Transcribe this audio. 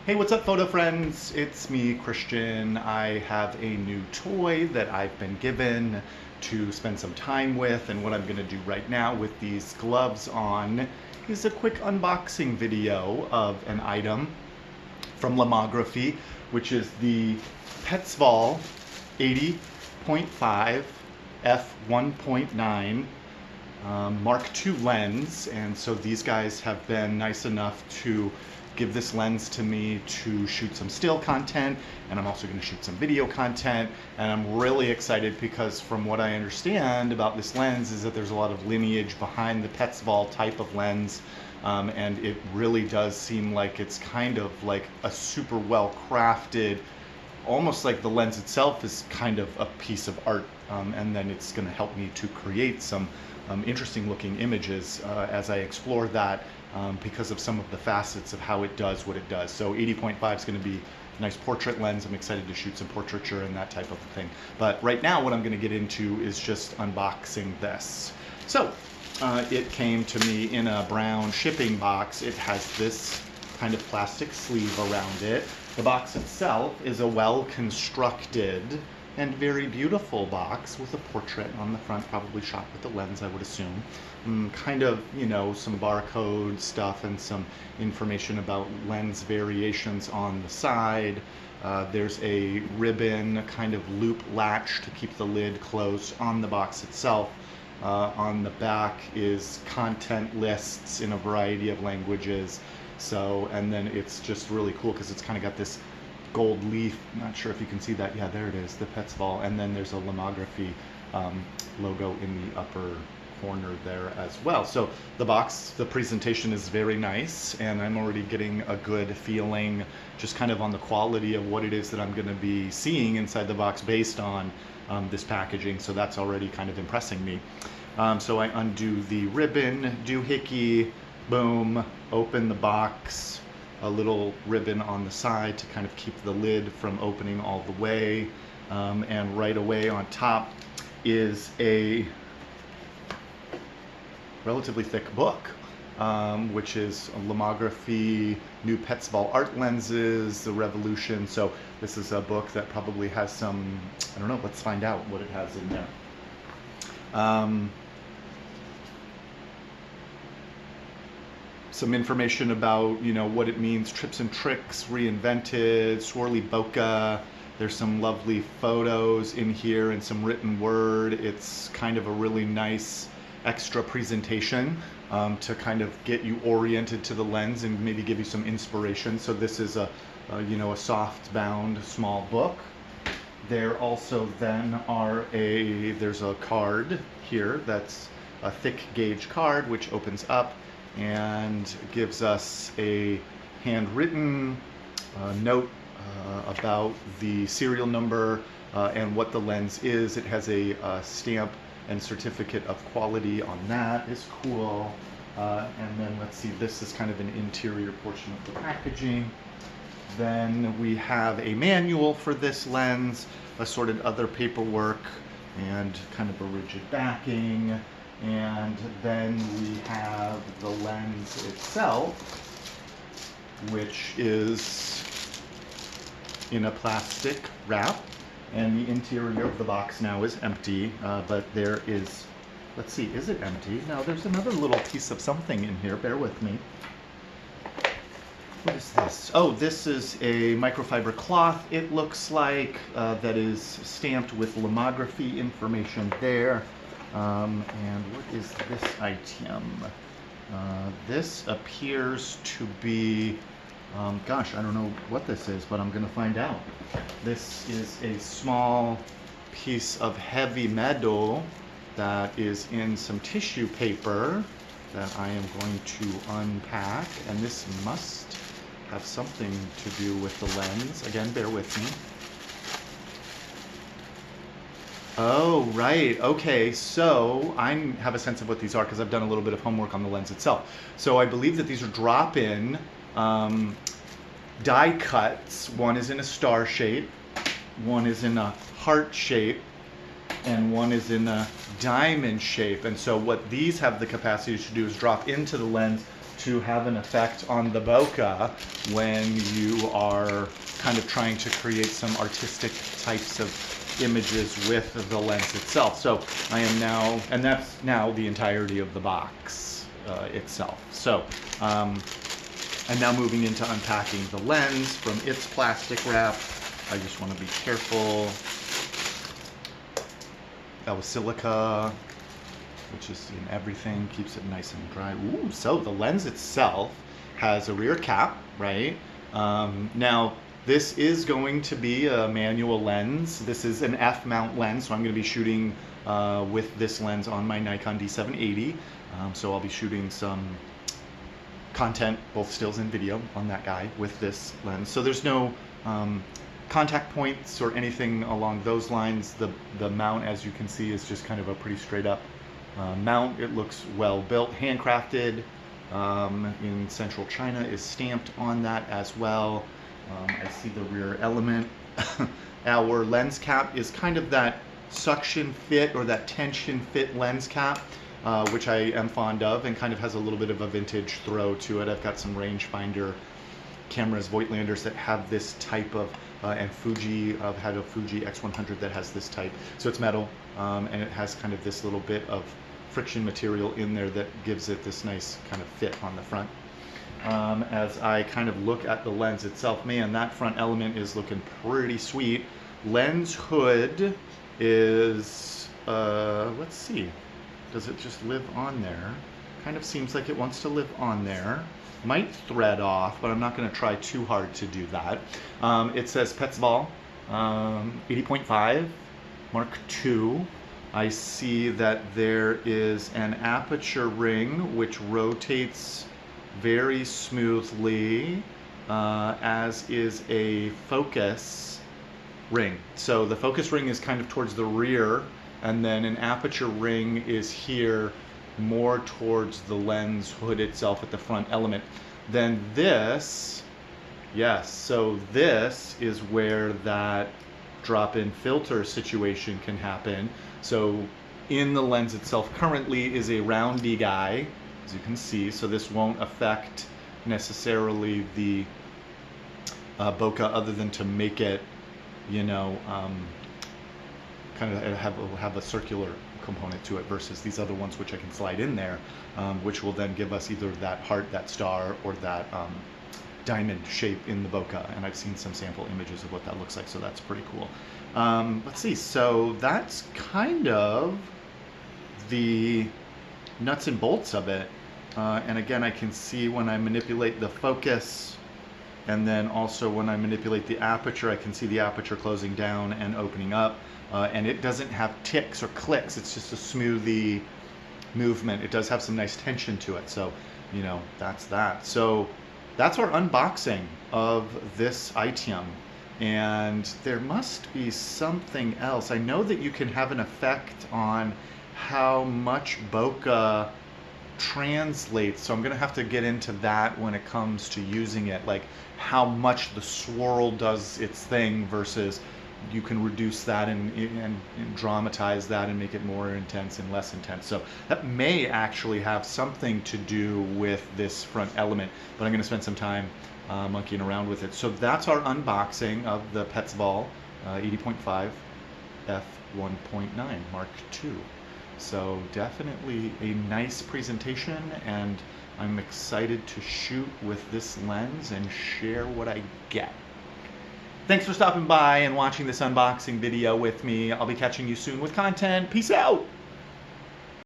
Hey, what's up, photo friends? It's me, Christian. I have a new toy that I've been given to spend some time with, and what I'm going to do right now with these gloves on is a quick unboxing video of an item from Lomography, which is the Petzval 80.5 f1.9 Mark II lens. And so these guys have been nice enough to give this lens to me to shoot some still content, and I'm also going to shoot some video content. And I'm really excited because from what I understand about this lens is that there's a lot of lineage behind the Petzval type of lens, and it really does seem like it's kind of like a super well crafted, almost like the lens itself is kind of a piece of art, and then it's going to help me to create some interesting looking images as I explore that, because of some of the facets of how it does what it does. So 80.5 is going to be a nice portrait lens. I'm excited to shoot some portraiture and that type of thing. But right now what I'm going to get into is just unboxing this. So it came to me in a brown shipping box. It has this kind of plastic sleeve around it. The box itself is a well-constructed and very beautiful box with a portrait on the front, probably shot with the lens, I would assume. Kind of, you know, some barcode stuff and some information about lens variations on the side. There's a ribbon kind of loop latch to keep the lid closed on the box itself. On the back is content lists in a variety of languages. So, and then it's just really cool because it's kind of got this gold leaf. I'm not sure if you can see that. Yeah, there it is, the Petzval. And then there's a Lomography logo in the upper corner there as well. So the box, the presentation is very nice, and I'm already getting a good feeling just kind of on the quality of what it is that I'm going to be seeing inside the box based on this packaging. So that's already kind of impressing me. So I undo the ribbon, doohickey, boom, open the box, a little ribbon on the side to kind of keep the lid from opening all the way, and right away on top is a relatively thick book, which is a Lomography new Petzval art lenses, the revolution. So this is a book that probably has some, I don't know, let's find out what it has in there. Some information about, you know, what it means, tips and tricks, reinvented, swirly bokeh. There's some lovely photos in here and some written word. It's kind of a really nice extra presentation to kind of get you oriented to the lens and maybe give you some inspiration. So this is a you know, a soft bound small book. There also then are there's a card here that's a thick gauge card which opens up and gives us a handwritten note about the serial number and what the lens is. It has a stamp and certificate of quality on that. Is cool. And then let's see, this is kind of an interior portion of the packaging. Then we have a manual for this lens, assorted other paperwork, and kind of a rigid backing. And then we have the lens itself, which is in a plastic wrap. And the interior of the box now is empty, but there is, let's see, is it empty? No, there's another little piece of something in here. Bear with me. What is this? Oh, this is a microfiber cloth, it looks like, that is stamped with Lomography information there. And what is this item? This appears to be, gosh, I don't know what this is, but I'm going to find out. This is a small piece of heavy metal that is in some tissue paper that I am going to unpack, and this must have something to do with the lens. Again, bear with me. Oh, right. Okay, so I have a sense of what these are because I've done a little bit of homework on the lens itself. So I believe that these are drop-in die cuts. One is in a star shape, one is in a heart shape, and one is in a diamond shape. And so what these have the capacity to do is drop into the lens to have an effect on the bokeh when you are kind of trying to create some artistic types of images with the lens itself. So I am now, and that's now the entirety of the box itself. So I'm now moving into unpacking the lens from its plastic wrap. I just want to be careful. That was silica, which is in everything, keeps it nice and dry. Ooh, so the lens itself has a rear cap, right? Now, this is going to be a manual lens. This is an F-mount lens, so I'm going to be shooting with this lens on my Nikon D780. So I'll be shooting some content, both stills and video, on that guy with this lens. So there's no contact points or anything along those lines. The mount, as you can see, is just kind of a pretty straight up mount. It looks well built, handcrafted in central China, is stamped on that as well. I see the rear element. Our lens cap is kind of that suction fit or that tension fit lens cap, which I am fond of, and kind of has a little bit of a vintage throw to it. I've got some rangefinder cameras, Voigtlanders, that have this type of, and Fuji, I've had a Fuji X100 that has this type. So it's metal, and it has kind of this little bit of friction material in there that gives it this nice kind of fit on the front. As I kind of look at the lens itself, man, that front element is looking pretty sweet. Lens hood is, let's see, does it just live on there? Kind of seems like it wants to live on there. Might thread off, but I'm not going to try too hard to do that. It says Petzval 80.5 Mark II. I see that there is an aperture ring which rotates very smoothly, as is a focus ring. So the focus ring is kind of towards the rear, and then an aperture ring is here more towards the lens hood itself at the front element. Then this, yes, so this is where that drop-in filter situation can happen. So in the lens itself currently is a roundy guy, as you can see, so this won't affect necessarily the bokeh, other than to make it, you know, kind of have a circular component to it, versus these other ones which I can slide in there, which will then give us either that heart, that star, or that diamond shape in the bokeh. And I've seen some sample images of what that looks like, so that's pretty cool. Let's see, so that's kind of the nuts and bolts of it. And again, I can see when I manipulate the focus, and then also when I manipulate the aperture, I can see the aperture closing down and opening up. And it doesn't have ticks or clicks, it's just a smoothie movement. It does have some nice tension to it, so, you know, that's that. So that's our unboxing of this item. And there must be something else. I know that you can have an effect on how much bokeh translates, so I'm going to have to get into that when it comes to using it, like how much the swirl does its thing versus you can reduce that and dramatize that and make it more intense and less intense. So that may actually have something to do with this front element, but I'm going to spend some time monkeying around with it. So that's our unboxing of the Petzval 80.5 f1.9 Mark II. So definitely a nice presentation, and I'm excited to shoot with this lens and share what I get. Thanks for stopping by and watching this unboxing video with me. I'll be catching you soon with content. Peace out!